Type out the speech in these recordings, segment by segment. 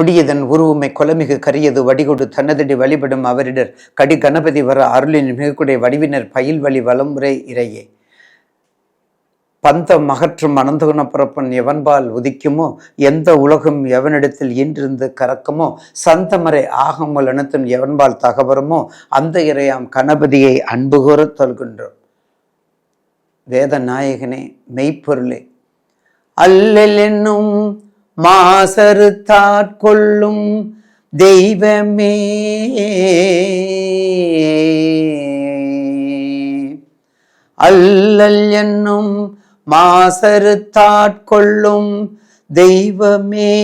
குடியதன் உருவுமை கொலமிகு கரியது வடிகொடு தன்னதடி வழிபடும் அவரிடர் கடி கணபதி வர அருளின் மிகக்குடைய வடிவினர் பயில் வழி வளமுறை இறையே. பந்த மகற்றும் அனந்தகுண புறப்பன் எவன்பால் உதிக்குமோ, எந்த உலகம் எவனிடத்தில் ஈன்றிருந்து கறக்குமோ, சந்தமறை ஆகமல் அனைத்தும் எவன்பால் தகவருமோ, அந்த இறையாம் கணபதியை அன்புகூர தொல்கின்றோம். வேத நாயகனே, மெய்ப்பொருளே, அல்லல் என்னும் மாசறு தாட்கொள்ளும் தெய்வமே, அல்லல் என்னும் மாசறு தாட்கொள்ளும் தெய்வமே,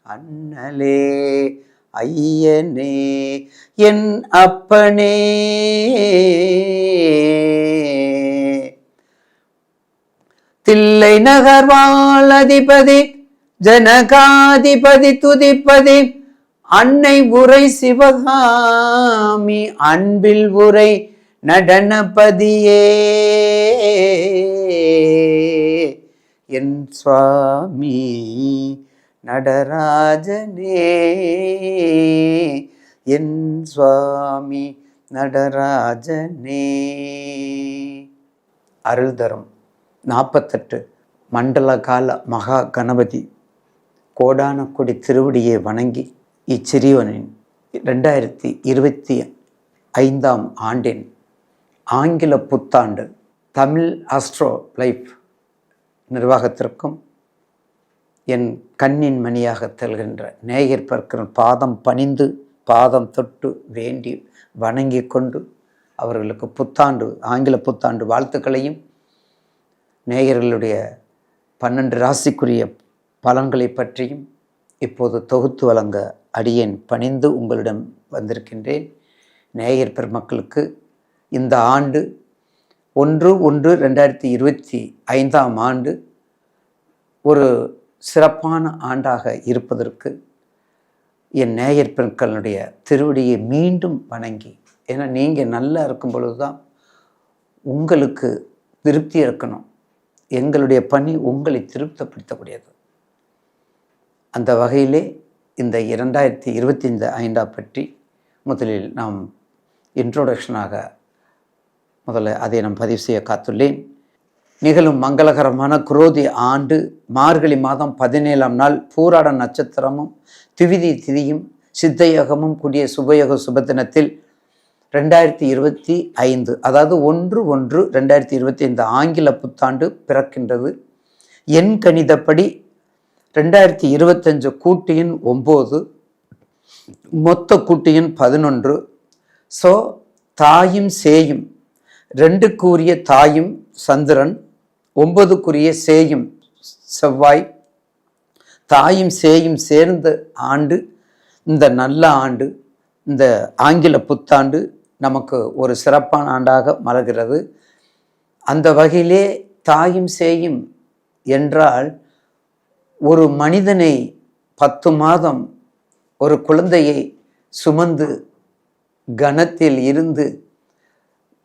அண்ணலே ஐயனே என் அப்பனே, தில்லை நகர்வாழ் அதிபதி ஜனகாதிபதி துதிப்பதி அன்னை உரை சிவகாமி அன்பில் உரை நடனபதியே, என் சுவாமி நடராஜனே, என் சுவாமி நடராஜனே. அருள் தரும் 48 மண்டல கால மகா கணபதி கோடான கொடி திருவடியை வணங்கி இச்சிறியவனின் 2025 ஆண்டின் ஆங்கில புத்தாண்டு தமிழ் ஆஸ்ட்ரோ லைஃப் நிர்வாகத்திற்கும் என் கண்ணின் மணியாக தெல்கின்ற நேயர் பற்கிற பாதம் பணிந்து பாதம் தொட்டு வேண்டி வணங்கி கொண்டு அவர்களுக்கு புத்தாண்டு ஆங்கில புத்தாண்டு வாழ்த்துக்களையும் நேயர்களுடைய 12 ராசிக்குரிய பலன்களை பற்றியும் இப்போது தொகுத்து வழங்க அடியேன் பணிந்து உங்களிடம் வந்திருக்கின்றேன். நேயர் பெருமக்களுக்கு இந்த ஆண்டு 1/1/2025 ஆண்டு ஒரு சிறப்பான ஆண்டாக இருப்பதற்கு என் நேயர் பெருக்களுடைய திருவடியை மீண்டும் வணங்கி, ஏன்னா நீங்கள் நல்லா இருக்கும் பொழுது தான் உங்களுக்கு திருப்தி இருக்கணும். எங்களுடைய பணி உங்களை திருப்திப்படுத்தக்கூடியது. அந்த வகையிலே இந்த 2025 பற்றி முதலில் நாம் இன்ட்ரோடக்ஷனாக முதல்ல அதை நாம் பதிவு செய்ய காத்துள்ளேன். நிகழும் மங்களகரமான குரோதி ஆண்டு மார்கழி மாதம் 17ஆம் நாள் பூராட நட்சத்திரமும் திவிதி திதியும் சித்தயோகமும் கூடிய சுபயோக சுபதினத்தில் 2025 அதாவது 1/1/2025 ஆங்கில புத்தாண்டு பிறக்கின்றது. எண் கணிதப்படி 2025 கூட்டு எண் 9, மொத்த கூட்டு எண் 11. ஸோ தாயும் சேயும் 2க்குரிய தாயும் சந்திரன், 9க்குரிய சேயும் செவ்வாய், தாயும் சேயும் சேர்ந்த ஆண்டு இந்த நல்ல ஆண்டு, இந்த ஆங்கில புத்தாண்டு நமக்கு ஒரு சிறப்பான ஆண்டாக மலர்கிறது. அந்த வகையிலே தாயும் சேயும் என்றால் ஒரு மனிதனை 10 மாதம் ஒரு குழந்தையை சுமந்து கணத்தில் இருந்து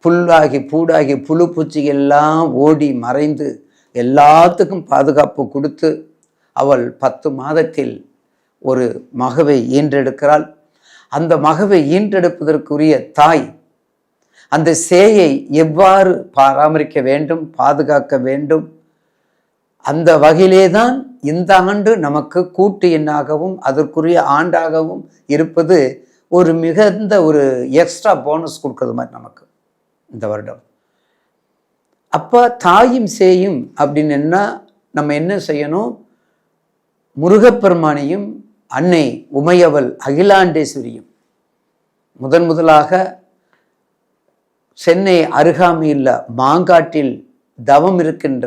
புல்லாகி பூடாகி புழு பூச்சி எல்லாம் ஓடி மறைந்து எல்லாத்துக்கும் பாதுகாப்பு கொடுத்து அவள் 10 மாதத்தில் ஒரு மகவை ஈன்றெடுக்கிறாள். அந்த மகவை ஈன்றெடுப்பதற்குரிய தாய் அந்த சேயை எவ்வாறு பராமரிக்க வேண்டும், பாதுகாக்க வேண்டும், அந்த வகையிலே தான் இந்த ஆண்டு நமக்கு கூட்டு எண்ணாகவும் அதற்குரிய ஆண்டாகவும் இருப்பது ஒரு மிகுந்த ஒரு எக்ஸ்ட்ரா போனஸ் கொடுக்கறது மாதிரி நமக்கு இந்த வருடம். அப்போ தாயும் சேயும் அப்படின்னா நம்ம என்ன செய்யணும்? முருகப்பெருமானையும் அன்னை உமையவள் அகிலாண்டேஸ்வரியும் முதலாக சென்னை அருகாமையில் மாங்காட்டில் தவம் இருக்கின்ற,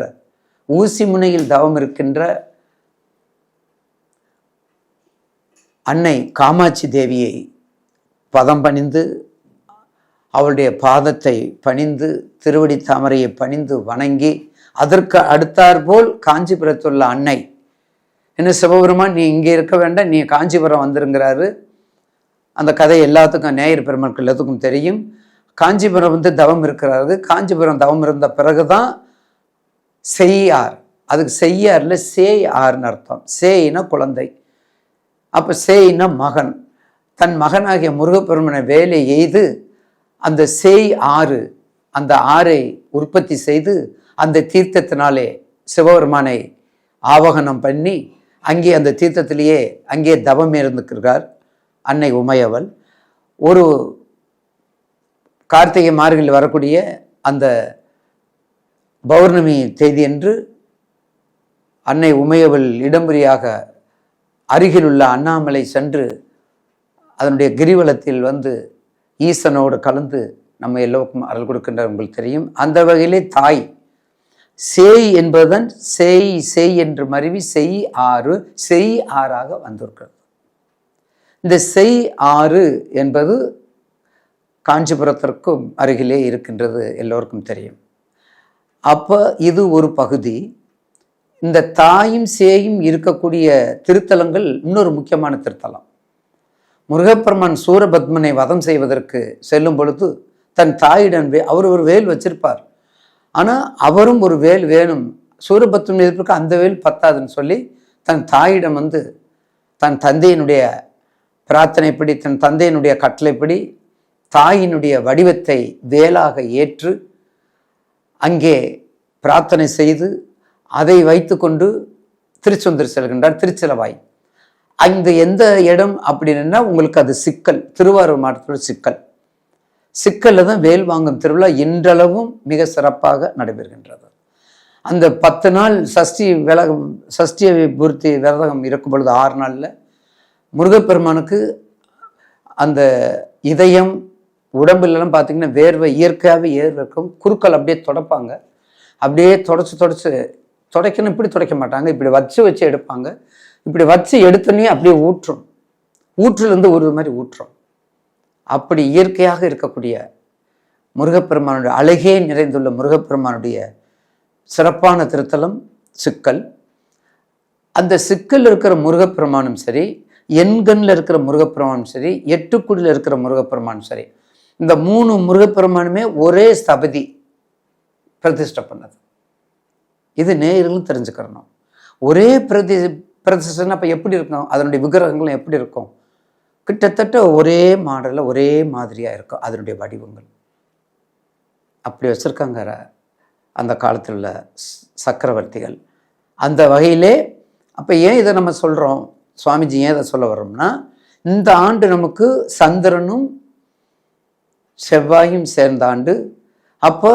ஊசி முனையில் தவம் இருக்கின்ற அன்னை காமாட்சி தேவியை பதம் பணிந்து அவளுடைய பாதத்தை பணிந்து திருவடி தாமரையை பணிந்து வணங்கி, அதற்கு அடுத்தாற்போல் காஞ்சிபுரத்துள்ள அன்னை என்ன சிவபெருமான் நீ இங்கே இருக்க வேண்டாம், நீ காஞ்சிபுரம் வந்துருங்கிறாரு. அந்த கதை எல்லாத்துக்கும் நேயர் பெருமக்கள் எல்லாத்துக்கும் தெரியும். காஞ்சிபுரம் தவம் இருக்கிறாரு. காஞ்சிபுரம் தவம் இருந்த பிறகுதான் செய்யார், அதுக்கு செய்யாறுல சேய் ஆறுன்னு அர்த்தம். சேயினா குழந்தை, அப்போ சேயினா மகன். தன் மகனாகிய முருகப்பெருமனை வேலை எய்து அந்த சேய் ஆறு, அந்த ஆறை உற்பத்தி செய்து அந்த தீர்த்தத்தினாலே சிவபெருமானை ஆவகனம் பண்ணி அங்கே அந்த தீர்த்தத்திலேயே அங்கே தவம் இருந்துக்கிறார் அன்னை உமையவள். ஒரு கார்த்திகை மார்கழியில் வரக்கூடிய அந்த பௌர்ணமி தேதி என்று அன்னை உமையவள் இடம்புரியாக அருகில் உள்ள அண்ணாமலை சென்று அதனுடைய கிரிவலத்தில் வந்து ஈசனோடு கலந்து நம்ம எல்லோருக்கும் அருள் கொடுக்கின்ற உங்களுக்கு தெரியும். அந்த வகையிலே தாய் சேய் என்பதன் சேய் சேய் என்று மருவி செய் ஆறு, செய் ஆறாக வந்திருக்கிறது. இந்த செய் ஆறு என்பது காஞ்சிபுரத்திற்கும் அருகிலே இருக்கின்றது, எல்லோருக்கும் தெரியும். அப்போ இது ஒரு பகுதி. இந்த தாயும் சேயும் இருக்கக்கூடிய திருத்தலங்கள் இன்னொரு முக்கியமான திருத்தலம். முருகப்பெருமான் சூரபத்மனை வதம் செய்வதற்கு செல்லும் பொழுது தன் தாயிடம் அவர் ஒரு வேல் வச்சிருப்பார். ஆனால் அவரும் ஒரு வேல் வேணும், சூரபத்மன் எதிர்ப்புக்கு அந்த வேல் பத்தாதுன்னு சொல்லி தன் தாயிடம் வந்து தன் தந்தையினுடைய பிரார்த்தனைப்படி, தன் தந்தையினுடைய கட்டளைப்படி தாயினுடைய வடிவத்தை வேலாக ஏற்று அங்கே பிரார்த்தனை செய்து அதை வைத்து கொண்டு திருச்செந்தூர் செல்கின்றார். திருச்சிலவாய் அந்த எந்த இடம் அப்படின்னா உங்களுக்கு அது சிக்கல், திருவாரூர் மாவட்டத்தோட சிக்கல். சிக்கல்ல தான் வேல் வாங்கும் திருவிழா இன்றளவும் மிக சிறப்பாக நடைபெறுகின்றது. அந்த 10 நாள் சஷ்டி பூர்த்தி விரதம் இருக்கும் பொழுது 6 நாளில் முருகப்பெருமானுக்கு அந்த இதயம் உடம்புலாம் பார்த்தீங்கன்னா வேர்வை இயற்கையாகவே ஏர்வக்கும். குறுக்கள் அப்படியே தொடப்பாங்க, அப்படியே துடைக்கணும். இப்படி துடைக்க மாட்டாங்க, இப்படி வச்சு எடுப்பாங்க. இப்படி வச்சு எடுத்தோன்னே அப்படியே ஊற்றும், ஊற்றிலிருந்து ஒரு மாதிரி ஊற்றும். அப்படி இயற்கையாக இருக்கக்கூடிய முருகப்பெருமானுடைய அழகே நிறைந்துள்ள முருகப்பெருமானுடைய சிறப்பான திருத்தலம் சிக்கல். அந்த சிக்கல் இருக்கிற முருகப்பெருமானும் சரி, எண்கண்ணில் இருக்கிற முருகப்பெருமானும் சரி, எட்டுக்குடியில் இருக்கிற முருகப்பெருமானும் சரி, இந்த 3 முருகப்பெருமானுமே ஒரே ஸ்தபதி பிரதிஷ்டை பண்ணது. இது நேயர்களும் தெரிஞ்சுக்கிறணும். ஒரே பிரதிஷ்டைன்னா அப்போ எப்படி இருக்கும், அதனுடைய விக்கிரகங்களும் எப்படி இருக்கும், கிட்டத்தட்ட ஒரே மாடலில் ஒரே மாதிரியாக இருக்கும் அதனுடைய வடிவங்கள். அப்படி வச்சுருக்காங்க அந்த காலத்தில் உள்ள சக்கரவர்த்திகள். அந்த வகையிலே அப்போ ஏன் இதை நம்ம சொல்கிறோம், சுவாமிஜி ஏன் இதை சொல்ல வர்றோம்னா, இந்த ஆண்டு நமக்கு சந்திரனும் செவ்வாயும் சேர்ந்த ஆண்டு, அப்போ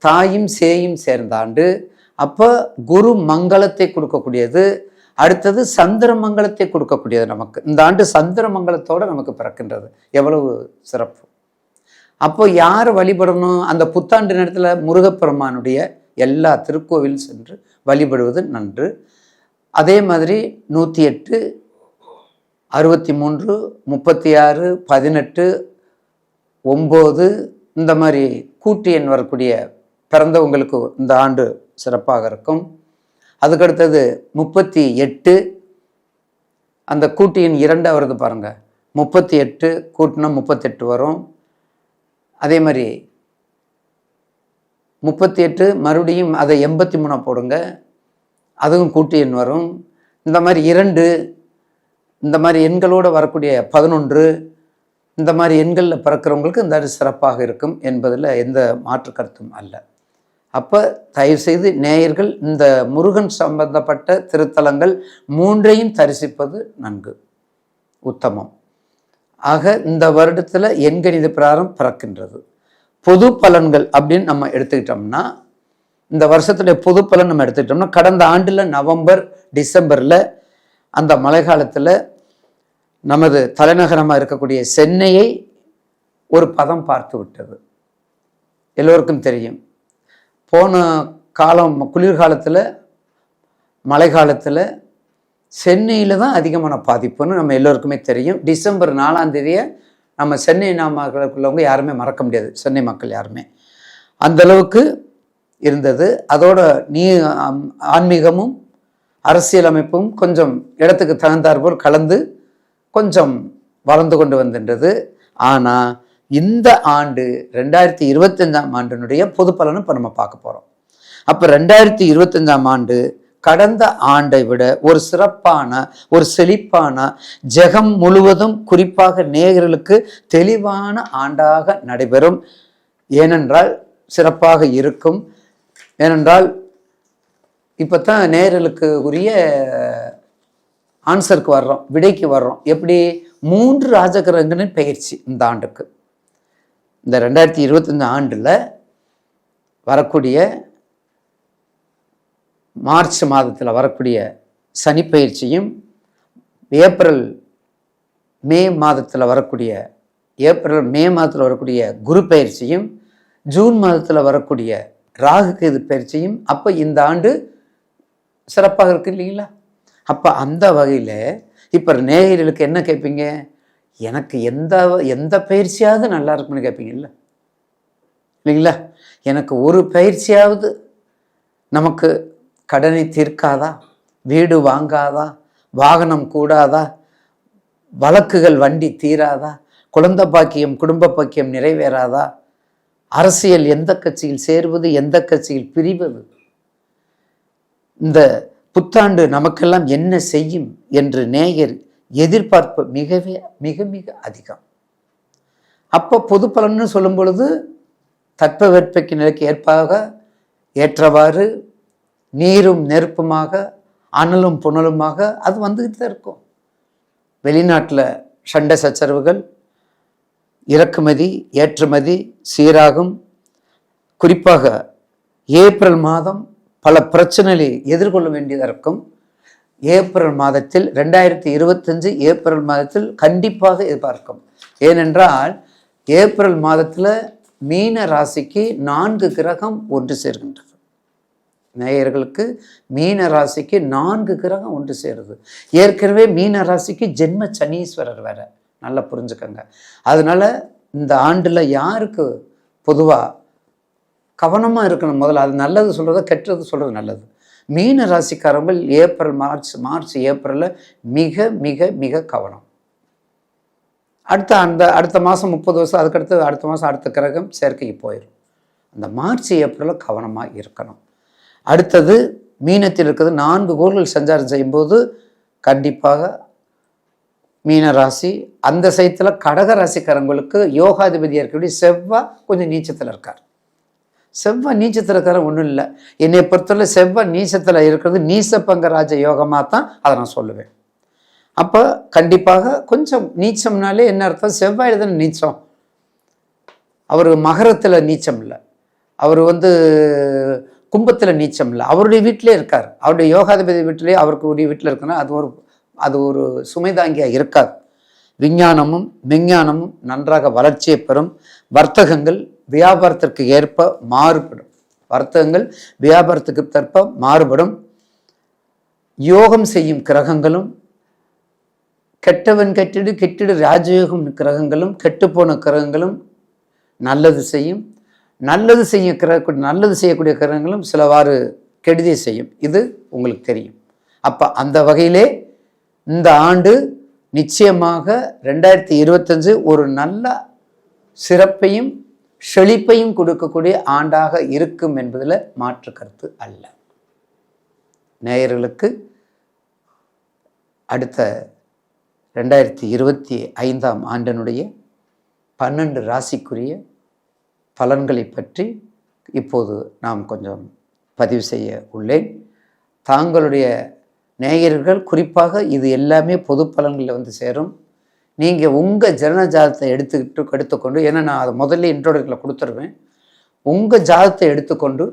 தாயும் சேயும் சேர்ந்த ஆண்டு, அப்போ குரு மங்களத்தை கொடுக்கக்கூடியது, அடுத்தது சந்திர மங்களத்தை கொடுக்கக்கூடியது. நமக்கு இந்த ஆண்டு சந்திர மங்களத்தோடு நமக்கு பிறக்கின்றது. எவ்வளவு சிறப்பு! அப்போ யார் வழிபடணும், அந்த புத்தாண்டு நேரத்தில் முருகப்பெருமானுடைய எல்லா திருக்கோவில் சென்று வழிபடுவது நன்று. அதே மாதிரி 108, 63, 36, 18, 9 இந்த மாதிரி கூட்டு எண் வரக்கூடிய பிறந்தவங்களுக்கு இந்த ஆண்டு சிறப்பாக இருக்கும். அதுக்கடுத்தது 38, அந்த கூட்டு எண் 2 வருது பாருங்க, 38 கூட்டினா 38 வரும். அதே மாதிரி 38 மறுபடியும் அதை 83 போடுங்க, அதுவும் கூட்டு எண் வரும். இந்த மாதிரி 2 இந்த மாதிரி எண்களோடு வரக்கூடிய 11 இந்த மாதிரி எண்களில் பிறக்கிறவங்களுக்கு இந்த சிறப்பாக இருக்கும் என்பதில் எந்த மாற்று கருத்தும் அல்ல. அப்போ தயவுசெய்து நேயர்கள் இந்த முருகன் சம்பந்தப்பட்ட திருத்தலங்கள் 3ஐயும் தரிசிப்பது நன்கு உத்தமம். ஆக இந்த வருடத்தில் எண்கணித பிரகாரம் பிறக்கின்றது. பொது பலன்கள் அப்படின்னு நம்ம எடுத்துக்கிட்டோம்னா, இந்த வருஷத்துடைய பொது பலன் நம்ம எடுத்துக்கிட்டோம்னா, கடந்த ஆண்டில் நவம்பர் டிசம்பரில் அந்த மழை காலத்தில் நமது தலைநகரமாக இருக்கக்கூடிய சென்னையை ஒரு பதம் பார்த்து விட்டது. எல்லோருக்கும் தெரியும். போன காலம் குளிர்காலத்தில் மழை காலத்தில் சென்னையில் தான் அதிகமான பாதிப்புன்னு நம்ம எல்லோருக்குமே தெரியும். டிசம்பர் 4ஆம் தேதியை நம்ம சென்னை நாமக்குள்ளவங்க யாருமே மறக்க முடியாது, சென்னை மக்கள் யாருமே. அந்தளவுக்கு இருந்தது. அதோட ஆன்மீகமும் அரசியலமைப்பும் கொஞ்சம் இடத்துக்கு தகுந்தாற்போல் கலந்து கொஞ்சம் வளர்ந்து கொண்டு வந்தின்றது. ஆனால் இந்த ஆண்டு 2025ஆம் ஆண்டினுடைய பொது பலனை இப்போ நம்ம பார்க்க போகிறோம். அப்போ 2025ஆம் ஆண்டு கடந்த ஆண்டை விட ஒரு சிறப்பான, ஒரு செழிப்பான, ஜெகம் முழுவதும் குறிப்பாக நேயர்களுக்கு தெளிவான ஆண்டாக நடைபெறும். ஏனென்றால் சிறப்பாக இருக்கும். ஏனென்றால் இப்போத்தான் நேயர்களுக்கு உரிய ஆன்சருக்கு வர்றோம், விடைக்கு வர்றோம். எப்படி? 3 ராஜகிரகங்களின் பயிற்சி இந்த ஆண்டுக்கு, இந்த 2025 ஆண்டில் வரக்கூடிய மார்ச் மாதத்தில் வரக்கூடிய சனி பயிற்சியும், ஏப்ரல் மே மாதத்தில் வரக்கூடிய குரு பயிற்சியும், ஜூன் மாதத்தில் வரக்கூடிய ராகு கேது பயிற்சியும். அப்போ இந்த ஆண்டு சிறப்பாக இருக்கு இல்லைங்களா? அப்போ அந்த வகையில் இப்போ நேயர்களுக்கு என்ன கேட்பீங்க? எனக்கு எந்த பயிற்சியாவது நல்லா இருக்குன்னு கேட்பீங்க இல்லைங்களா? எனக்கு ஒரு பயிற்சியாவது நமக்கு கடனை தீர்க்காதா, வீடு வாங்காதா, வாகனம் கூடாதா, வழக்குகள் வண்டி தீராதா, குழந்தை பாக்கியம் குடும்ப பாக்கியம் நிறைவேறாதா, அரசியல் எந்த கட்சியில் சேர்வது, எந்த கட்சியில் பிரிவது, இந்த புத்தாண்டு நமக்கெல்லாம் என்ன செய்யும் என்று நேயர் எதிர்பார்ப்பு மிக மிக அதிகம். அப்போ பொது பலன்னு சொல்லும் பொழுது தட்பவெட்பக்கு நிலைக்கு ஏற்றவாறு நீரும் நெருப்புமாக, அனலும் புனலுமாக அது வந்துகிட்டு தான் இருக்கும். வெளிநாட்டில் சண்டை சச்சரவுகள், இறக்குமதி ஏற்றுமதி சீராகும். குறிப்பாக ஏப்ரல் மாதம் பல பிரச்சனைகளை எதிர்கொள்ள வேண்டியதாக இருக்கும். ஏப்ரல் மாதத்தில் 2025 ஏப்ரல் மாதத்தில் கண்டிப்பாக எதிர்பார்க்கும். ஏனென்றால் ஏப்ரல் மாதத்தில் மீன ராசிக்கு 4 கிரகம் ஒன்று சேர்கின்றது. நேயர்களுக்கு மீன ராசிக்கு 4 கிரகம் ஒன்று சேருது. ஏற்கனவே மீன ராசிக்கு ஜென்ம சனீஸ்வரர் வேற, நல்லா புரிஞ்சுக்கங்க. அதனால இந்த ஆண்டில் யாருக்கு பொதுவாக கவனமாக இருக்கணும்? முதல்ல அது நல்லது சொல்கிறத, கெட்டது சொல்கிறது நல்லது. மீன ராசிக்காரங்கள் ஏப்ரல் மார்ச் ஏப்ரலில் மிக மிக மிக கவனம். அடுத்த மாதம் 30 வருஷம், அதுக்கடுத்து அடுத்த மாதம் அடுத்த கிரகம் சேர்க்கைக்கு போயிடும். அந்த மார்ச் ஏப்ரலில் கவனமாக இருக்கணும். அடுத்தது மீனத்தில் இருக்கிறது 4 கோள்கள் சஞ்சாரம் செய்யும்போது கண்டிப்பாக மீன ராசி, அந்த சைத்தில் கடக ராசிக்காரங்களுக்கு யோகாதிபதியாக இருக்கக்கூடிய செவ்வாய் கொஞ்சம் நீச்சத்தில் இருக்கார். செவ்வாய் நீச்சத்தில் இருக்கிற ஒன்றும் இல்லை. என்னை பொறுத்தவரை செவ்வாய் நீச்சத்தில் இருக்கிறது நீசப்பங்கராஜ யோகமாக தான் அதை நான் சொல்லுவேன். அப்போ கண்டிப்பாக கொஞ்சம் நீச்சம்னாலே என்ன அர்த்தம்? செவ்வாயில் தானே நீச்சம். அவர் மகரத்தில் நீச்சம் இல்லை, அவர் கும்பத்தில் நீச்சம் இல்லை, அவருடைய வீட்டிலே இருக்கார். அவருடைய யோகாதிபதி வீட்டிலே அவருக்கு உரிய வீட்டில் இருக்குன்னா அது ஒரு சுமைதாங்கியாக இருக்காது. விஞ்ஞானமும் விஞ்ஞானமும் நன்றாக வளர்ச்சியை பெறும். வர்த்தகங்கள் வியாபாரத்திற்கு ஏற்ப மாறுபடும். யோகம் செய்யும் கிரகங்களும், கெட்டவன் கெட்டிடு ராஜயோகம் கிரகங்களும், கெட்டுப்போன கிரகங்களும் நல்லது செய்யும். நல்லது செய்யக்கூடிய கிரகங்களும் சிலவாறு கெடுதி செய்யும். இது உங்களுக்கு தெரியும். அப்போ அந்த வகையிலே இந்த ஆண்டு நிச்சயமாக 2025 ஒரு நல்ல சிறப்பையும் செழிப்பையும் கொடுக்கக்கூடிய ஆண்டாக இருக்கும் என்பதில் மாற்று கருத்து அல்ல. நேயர்களுக்கு அடுத்த 2025 ஆண்டினுடைய 12 ராசிக்குரிய பலன்களை பற்றி இப்போது நாம் கொஞ்சம் பதிவு செய்ய உள்ளேன். தாங்களுடைய நேயர்கள் குறிப்பாக இது எல்லாமே பொது பலன்களில் சேரும். நீங்கள் உங்கள் ஜனன ஜாதகத்தை எடுத்துக்கொண்டு, ஏன்னா நான் அதை முதல்ல இன்ட்ரோடக்ஷனில் கொடுத்துருவேன். உங்கள் ஜாதகத்தை எடுத்துக்கொண்டு,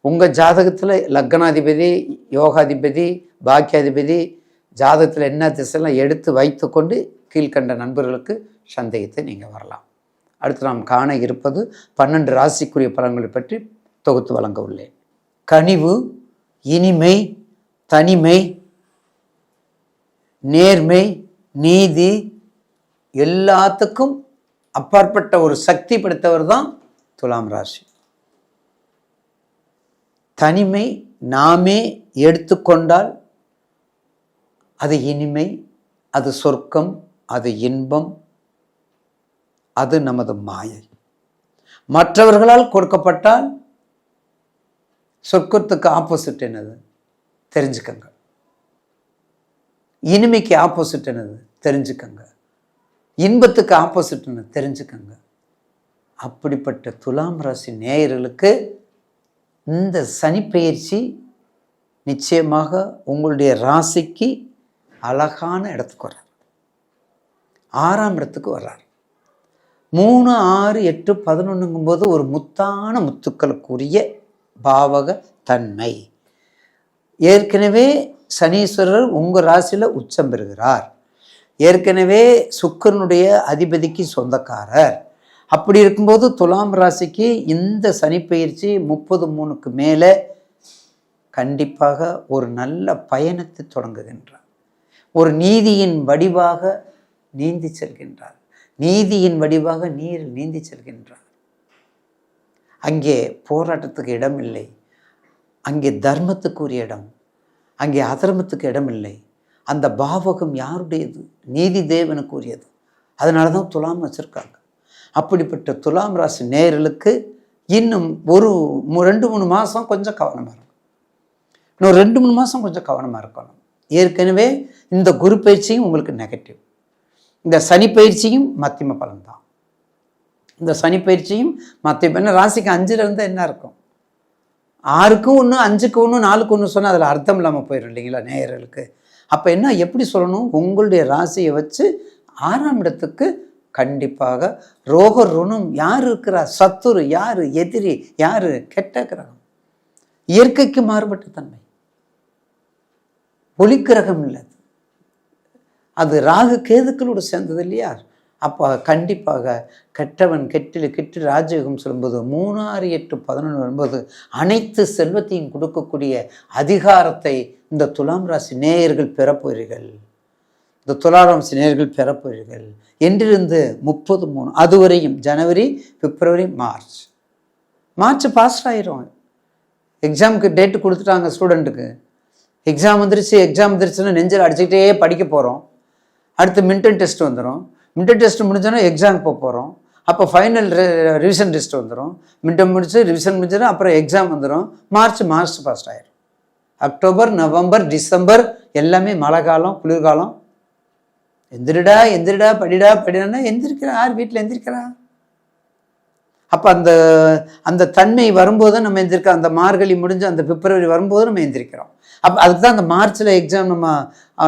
உங்கள் ஜாதகத்தில் லக்னாதிபதி, யோகாதிபதி, பாக்கியாதிபதி ஜாதகத்தில் என்ன திசையெல்லாம் எடுத்து வைத்துக்கொண்டு கீழ்கண்ட நண்பர்களுக்கு சந்தேகத்தை நீங்கள் வரலாம். அடுத்து நாம் காண இருப்பது 12 ராசிக்குரிய பலன்களை பற்றி தொகுத்து வழங்க உள்ளேன். கனிவு, இனிமை, தனிமை, நேர்மை, நீதி எல்லாத்துக்கும் அப்பாற்பட்ட ஒரு சக்தி படைத்தவர் தான் துலாம் ராசி. தனிமை நாமே எடுத்துக்கொண்டால் அது இனிமை, அது சொர்க்கம், அது இன்பம், அது நமது மாயை. மற்றவர்களால் கொடுக்கப்பட்டால் சொர்க்கத்துக்கு ஆப்போசிட் என்னது? தெரிஞ்சுக்கங்க. இனிமைக்கு ஆப்போசிட் என்னது தெரிஞ்சுக்கங்க. இன்பத்துக்கு ஆப்போசிட் என்ன தெரிஞ்சுக்கங்க. அப்படிப்பட்ட துலாம் ராசி நேயர்களுக்கு இந்த சனிப்பெயர்ச்சி நிச்சயமாக உங்களுடைய ராசிக்கு அழகான இடத்துக்கு வர்றார். 6ஆம் இடத்துக்கு வர்றார். 3, 6, 8, 11 ஒரு முத்தான முத்துக்களுக்குரிய பாவக தன்மை. ஏற்கனவே சனீஸ்வரர் உங்கள் ராசியில் உச்சம் பெறுகிறார். ஏற்கனவே சுக்கிரனுடைய அதிபதிக்கு சொந்தக்காரர். அப்படி இருக்கும்போது துலாம் ராசிக்கு இந்த சனிப்பெயர்ச்சி 30/3க்கு மேலே கண்டிப்பாக ஒரு நல்ல பயணத்தை தொடங்குகின்றார். ஒரு நீதியின் வடிவாக நீந்தி செல்கின்றார். நீதியின் வடிவாக நீரில் நீந்தி செல்கின்றார். அங்கே போராட்டத்துக்கு இடம் இல்லை. அங்கே தர்மத்துக்கு உரிய இடம், அங்கே அதர்மத்துக்கு இடம் இல்லை. அந்த பாவகம் யாருடையது? நீதி தேவனுக்கு உரியது. அதனால தான் துலாம் வச்சுருக்காங்க. அப்படிப்பட்ட துலாம் ராசி நேயர்களுக்கு இன்னும் ஒரு 2-3 மாதம் கொஞ்சம் கவனமாக இருக்கும். இன்னும் 2-3 மாதம் கொஞ்சம் கவனமாக இருக்கணும். ஏற்கனவே இந்த குரு பயிற்சியும் உங்களுக்கு நெகட்டிவ். இந்த சனி பயிற்சியும் மத்தியம பலன் தான். இந்த சனி பயிற்சியும் மத்திய என்ன ராசிக்கு 5ல் இருந்தால் என்ன இருக்கும்? 6க்கு 1, 5க்கு 1, 4க்கு 1 சொன்னால் அதில் அர்த்தம் இல்லாமல் போயிடும் இல்லைங்களா நேயர்களுக்கு? அப்போ என்ன எப்படி சொல்லணும்? உங்களுடைய ராசியை வச்சு 6ஆம் இடத்துக்கு கண்டிப்பாக ரோக ருணம் யார் இருக்கிறா? சத்துரு யார்? எதிரி யார்? கெட்ட கிரகம், இயற்கைக்கு மாறுபட்ட தன்மை, ஒளி கிரகம் இல்லை. அது ராகு கேதுக்களோடு சேர்ந்தது இல்லையா? அப்போ கண்டிப்பாக கெட்டவன் கெட்டு ராஜயோகம் சொல்லும்போது 3, 6, 8, 11 வரும்போது அனைத்து செல்வத்தையும் கொடுக்கக்கூடிய அதிகாரத்தை இந்த துலாம் ராசி நேயர்கள் பெறப்போகிறீர்கள். இந்த துலாம் ராசி நேயர்கள் பெறப்போகிறீர்கள். என்றிருந்து 30/3 அதுவரையும் ஜனவரி, பிப்ரவரி, மார்ச் பாஸ் ஆயிரும். எக்ஸாமுக்கு டேட்டு கொடுத்துட்டாங்க ஸ்டூடெண்ட்டுக்கு. எக்ஸாம் வந்துருச்சுன்னா நெஞ்சில் அடிச்சுக்கிட்டே படிக்க போகிறோம். அடுத்து மின்டன் டெஸ்ட் வந்துடும். மின்டன் டெஸ்ட் முடிஞ்சோன்னா எக்ஸாம் போகிறோம். அப்போ ஃபைனல் ரிவிஷன் டெஸ்ட் வந்துடும். மின்டம் முடிச்சு ரிவிஷன் முடிஞ்சிடும். அப்புறம் எக்ஸாம் வந்துடும். மார்ச் பாஸ் ஆயிரும். அக்டோபர், நவம்பர், டிசம்பர் எல்லாமே மழை காலம், குளிர்காலம். எந்திரிடா படிடான்னா எந்திரிக்கிறா? யார் வீட்டில் எந்திரிக்கிறா? அப்போ அந்த தன்மை வரும்போது நம்ம எந்திரிக்கிறோம். அந்த மார்கழி முடிஞ்சு அந்த பிப்ரவரி வரும்போது நம்ம எந்திரிக்கிறோம். அப்போ அதுக்கு தான் அந்த மார்ச்சில் எக்ஸாம்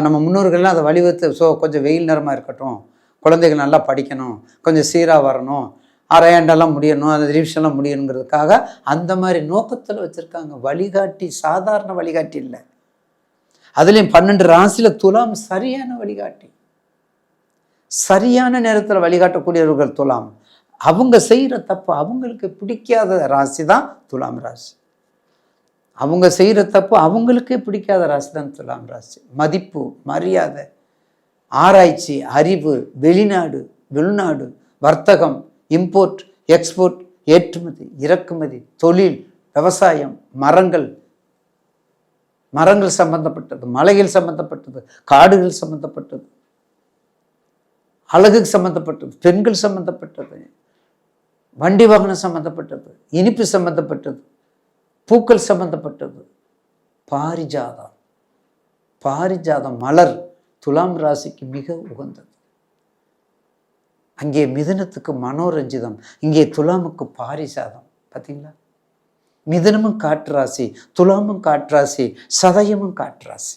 நம்ம முன்னோர்கள்லாம் அதை வழிவகுத்து கொஞ்சம் வெயில் நேரமாக இருக்கட்டும், குழந்தைகள் நல்லா படிக்கணும், கொஞ்சம் சீராக வரணும், அரையாண்டெல்லாம் முடியணும், அந்த ரிவிஷன்லாம் முடியணுங்கிறதுக்காக அந்த மாதிரி நோக்கத்தில் வச்சுருக்காங்க. வழிகாட்டி சாதாரண வழிகாட்டி இல்லை. அதுலேயும் 12 ராசியில் துலாம் சரியான வழிகாட்டி. சரியான நேரத்தில் வழிகாட்டக்கூடியவர்கள் துலாம். அவங்க செய்கிற தப்பு அவங்களுக்கு பிடிக்காத ராசி தான் துலாம் ராசி. அவங்க செய்கிற தப்பு அவங்களுக்கே பிடிக்காத ராசி தான் துலாம் ராசி. மதிப்பு, மரியாதை, ஆராய்ச்சி, அறிவு, வெளிநாடு, உள்நாடு, வர்த்தகம், இம்போர்ட், எக்ஸ்போர்ட், ஏற்றுமதி, இறக்குமதி, தொழில், விவசாயம், மரங்கள் சம்பந்தப்பட்டது, மலைகள் சம்பந்தப்பட்டது, காடுகள் சம்பந்தப்பட்டது, அழகுக்கு சம்பந்தப்பட்டது, பெண்கள் சம்பந்தப்பட்டது, வண்டி வாகனம் சம்பந்தப்பட்டது, இனிப்பு சம்பந்தப்பட்டது, பூக்கள் சம்பந்தப்பட்டது, பாரிஜாதம் மலர் துலாம் ராசிக்கு மிக உகந்தது. அங்கே மிதுனத்துக்கு மனோரஞ்சிதம், இங்கே துலாமுக்கு பாரிஜாதம். பார்த்தீங்களா? மிதுனமும் காற்றாசி, துலாமும் காற்றாசி, சதயமும் காற்றாசி.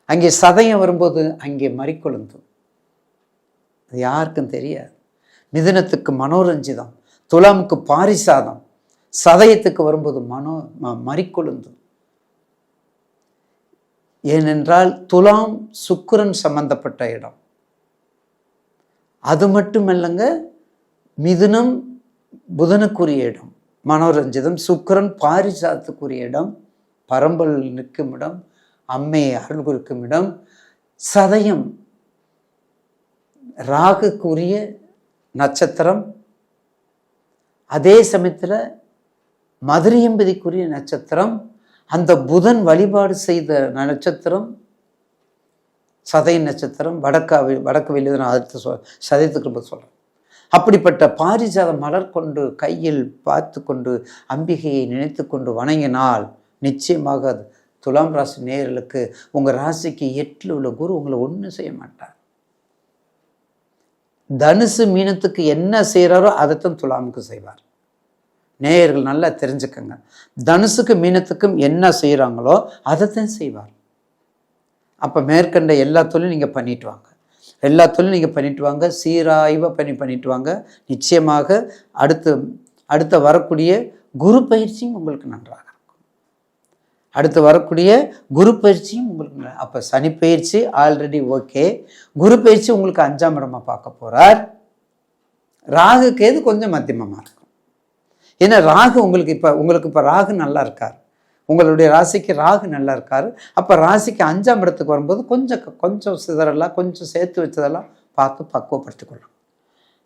அங்கே சதயம் வரும்போது அங்கே மறிக்கொழுந்தும். அது யாருக்கும் தெரியாது. மிதுனத்துக்கு மனோரஞ்சிதம், துலாமுக்கு பாரிசாதம், சதயத்துக்கு வரும்போது மறிக்கொழுந்து. ஏனென்றால் துலாம் சுக்கிரன் சம்பந்தப்பட்ட இடம். அது மட்டுமல்லங்க, மிதுனம் புதனுக்குரிய இடம், மனோரஞ்சிதம். சுக்கிரன் பாரிசாதத்துக்குரிய இடம், பரம்பல் நிற்கும் இடம், அம்மை அருள் குறிக்கும் இடம். சதயம் ராகுக்குரிய நட்சத்திரம். அதே சமயத்தில் மதுரையம்பதிக்குரிய நட்சத்திரம். அந்த புதன் வழிபாடு செய்த நட்சத்திரம் சதய நட்சத்திரம். வடக்கு வெளியே அடுத்த சதயத்துக்கு சொல்கிறேன். அப்படிப்பட்ட பாரிஜாத மலர் கொண்டு கையில் பார்த்து கொண்டு அம்பிகையை நினைத்து கொண்டு வணங்கினால் நிச்சயமாக அது துலாம் ராசி நேயர்களுக்கு உங்கள் ராசிக்கு 8ல் உள்ள குரு உங்களை ஒன்றும் செய்ய மாட்டார். தனுசு மீனத்துக்கு என்ன செய்கிறாரோ அதைத்தான் துலாமுக்கு செய்வார். நேயர்கள் நல்லா தெரிஞ்சுக்கங்க. தனுசுக்கு மீனத்துக்கும் என்ன செய்கிறாங்களோ அதைத்தான் செய்வார். அப்போ மேற்கண்ட எல்லா தொழிலும் நீங்கள் பண்ணிட்டு வாங்க, எல்லா தொழிலும் நீங்கள் பண்ணிட்டு வாங்க, சீராய்வாக பண்ணிட்டு வாங்க. நிச்சயமாக அடுத்த வரக்கூடிய குரு பயிற்சியும் உங்களுக்கு நன்றாக இருக்கும். அடுத்து வரக்கூடிய குரு பயிற்சியும் உங்களுக்கு அப்போ சனி பயிற்சி ஆல்ரெடி ஓகே. குரு பயிற்சி உங்களுக்கு 5ஆம் இடமா பார்க்க போகிறார். ராகு கேது கொஞ்சம் மத்தியமமாக இருக்கும். ஏன்னா ராகு உங்களுக்கு இப்போ ராகு நல்லா இருக்கார், உங்களுடைய ராசிக்கு ராகு நல்லா இருக்காரு. அப்போ ராசிக்கு 5ஆம் இடத்துக்கு வரும்போது கொஞ்சம் சிதறலாம், கொஞ்சம் சேர்த்து வச்சதெல்லாம் பார்த்து பக்குவப்படுத்தி கொள்ளலாம்.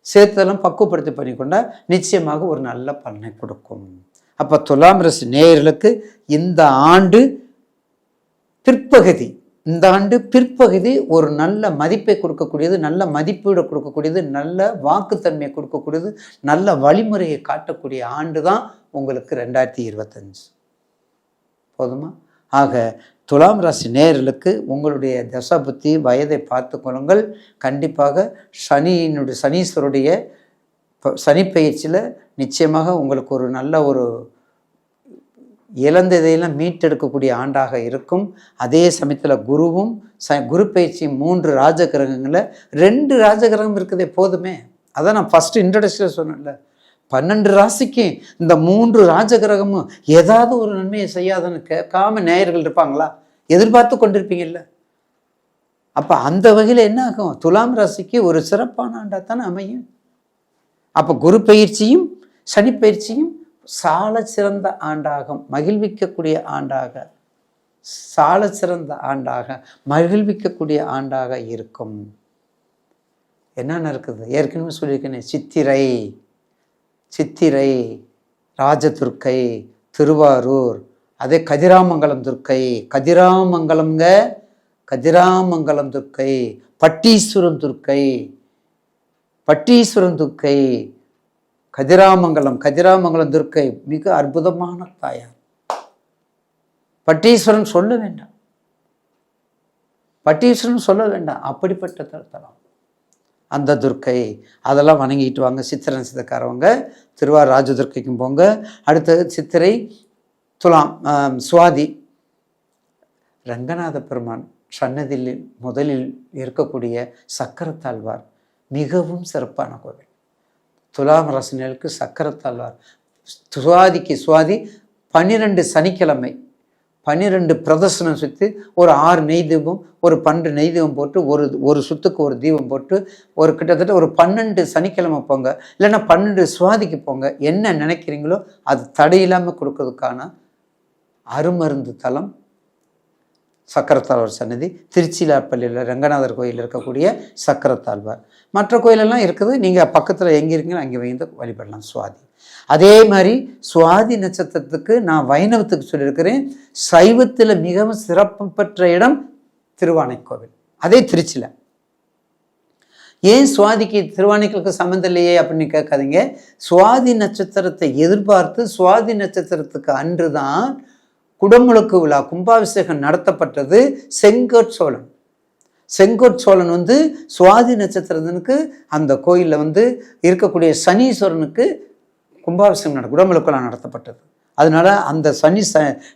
சேர்த்ததெல்லாம் பக்குவப்படுத்தி பண்ணிக்கொண்டா நிச்சயமாக ஒரு நல்ல பலனை கொடுக்கும். அப்போ துலாம் ராசி நேயர்களுக்கு இந்த ஆண்டு பிற்பகுதி ஒரு நல்ல மதிப்பை கொடுக்கக்கூடியது, நல்ல மதிப்பீடு கொடுக்கக்கூடியது, நல்ல வாக்குத்தன்மையை கொடுக்கக்கூடியது, நல்ல வழிமுறையை காட்டக்கூடிய ஆண்டு தான் உங்களுக்கு 2025. போதுமா? ஆக துலாம் ராசி நேயர்களுக்கு உங்களுடைய தசாபுத்தி வயதை பார்த்து கொள்ளுங்கள். கண்டிப்பாக சனீஸ்வருடைய சனி பயிற்சியில் நிச்சயமாக உங்களுக்கு ஒரு நல்ல ஒரு இழந்ததையெல்லாம் மீட்டெடுக்கக்கூடிய ஆண்டாக இருக்கும். அதே சமயத்தில் குரு பயிற்சி 3 ராஜகிரகங்களில் 2 ராஜகிரகம் இருக்குதே போதுமே. அதான் நான் ஃபஸ்ட்டு இன்ட்ரடக்ஷனில் சொன்னேன்ல, 12 ராசிக்கு இந்த 3 ராஜகிரகமும் ஏதாவது ஒரு நன்மையை செய்யாதுன்னு கேட்காம நேயர்கள் இருப்பாங்களா? எதிர்பார்த்து கொண்டிருப்பீங்கல்ல. அப்போ அந்த வகையில் என்ன ஆகும்? துலாம் ராசிக்கு ஒரு சிறப்பான ஆண்டாக தானே அமையும். அப்போ குரு பயிற்சியும் சனி பயிற்சியும் சால சிறந்த ஆண்டாக மகிழ்விக்கக்கூடிய ஆண்டாக இருக்கும். என்னென்ன இருக்குது ஏற்கனவே சொல்லியிருக்கேன். சித்திரை, ராஜதுர்க்கை, திருவாரூர், அதே கதிராமங்கலம் துர்க்கை, கதிராமங்கலம் துர்க்கை, பட்டீஸ்வரம் துர்க்கை, கதிராமங்கலம் துர்க்கை மிக அற்புதமான தாயார். பட்டீஸ்வரன் சொல்ல வேண்டாம், அப்படிப்பட்ட தலம் அந்த துர்க்கை. அதெல்லாம் வணங்கிட்டு வாங்க. சித்திரை நட்சத்திரக்காரவங்க திருவாரூர் ராஜதுர்க்கைக்கும் போங்க. அடுத்தது சித்திரை, துலாம், சுவாதி, ரங்கநாத பெருமான் சன்னதியில் முதலில் இருக்கக்கூடிய சக்கரத்தாழ்வார் மிகவும் சிறப்பான கோவில். துலாம் ராசினருக்கு சக்கரத்தாழ்வார். சுவாதி 12 சனிக்கிழமை 12 பிரதர்சனம் சுற்றி ஒரு 6 நெய் தீபம், ஒரு 12 நெய் தீபம் போட்டு ஒரு சுத்துக்கு ஒரு தீபம் போட்டு கிட்டத்தட்ட ஒரு 12 சனிக்கிழமை போங்க, இல்லைன்னா 12 சுவாதிக்கு போங்க. என்ன நினைக்கிறீங்களோ அது தடையில்லாமல் கொடுக்கறதுக்கான அருமருந்து தலம் சக்கரத்தாழ்வார் சன்னதி. திருச்சிலாப்பள்ளியில் ரங்கநாதர் கோயில் இருக்கக்கூடிய சக்கரத்தாழ்வார். மற்ற கோயிலெல்லாம் இருக்குது, நீங்கள் பக்கத்தில் எங்கே இருக்கீங்களோ அங்கே வைந்து வழிபடலாம். சுவாதி அதே மாதிரி சுவாதி நட்சத்திரத்துக்கு நான் வைணவத்துக்கு சொல்லியிருக்கிறேன். சைவத்தில் மிகவும் சிறப்பு பெற்ற இடம் திருவானைக்கோவில், அதே திருச்சியில். ஏன் சுவாதிக்கு திருவானைக்கு சம்மந்தம் இல்லையே அப்படின்னு கேட்காதீங்க. சுவாதி நட்சத்திரத்தை எதிர்பார்த்து சுவாதி நட்சத்திரத்துக்கு அன்று தான் குடமுழுக்கு விழா கும்பாபிஷேகம் நடத்தப்பட்டது. செங்கோட் சோழன் சுவாதி நட்சத்திரத்திற்கு அந்த கோயிலில் இருக்கக்கூடிய சனீஸ்வரனுக்கு கும்பாபிஷேகம் குடமுழுக்கு விழா நடத்தப்பட்டது. அதனால அந்த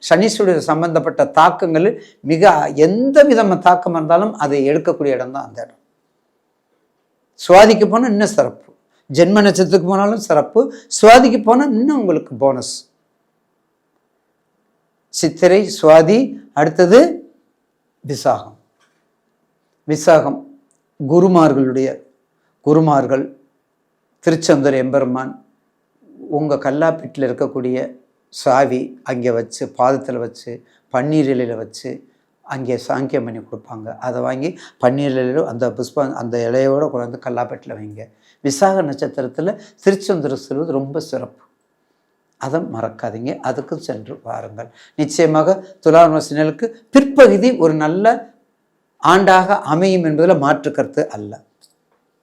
சனீஸ்வரர் சம்பந்தப்பட்ட தாக்கங்கள் மிக எந்த விதமான தாக்கம் இருந்தாலும் அதை எடுக்கக்கூடிய இடம் தான் அந்த இடம். சுவாதிக்கு போனால் இன்னும் சிறப்பு, ஜென்ம நட்சத்திரத்துக்கு போனாலும் சிறப்பு, சுவாதிக்கு போனால் இன்னும் உங்களுக்கு போனஸ். சித்திரை, சுவாதி, அடுத்தது விசாகம் குருமார்கள் திருச்செந்தூர் எம்பெருமான் உங்கள் கல்லாப்பீட்டில் இருக்கக்கூடிய சாவி அங்கே வச்சு பாதத்தில் வச்சு பன்னீர் இலையில் வச்சு அங்கே சாங்கியம் பண்ணி கொடுப்பாங்க. அதை வாங்கி பன்னீர் இலையில அந்த இலையோடு கொண்டாந்து கல்லாப்பேட்டில் வைங்க. விசாக நட்சத்திரத்தில் திருச்செந்தூர் செல்வது ரொம்ப சிறப்பு, அதை மறக்காதீங்க. அதுக்கும் சென்று வாருங்கள். நிச்சயமாக துலாம் ராசினருக்கு பிற்பகுதி ஒரு நல்ல ஆண்டாக அமையும் என்பதில் மாற்று கருத்து அல்ல.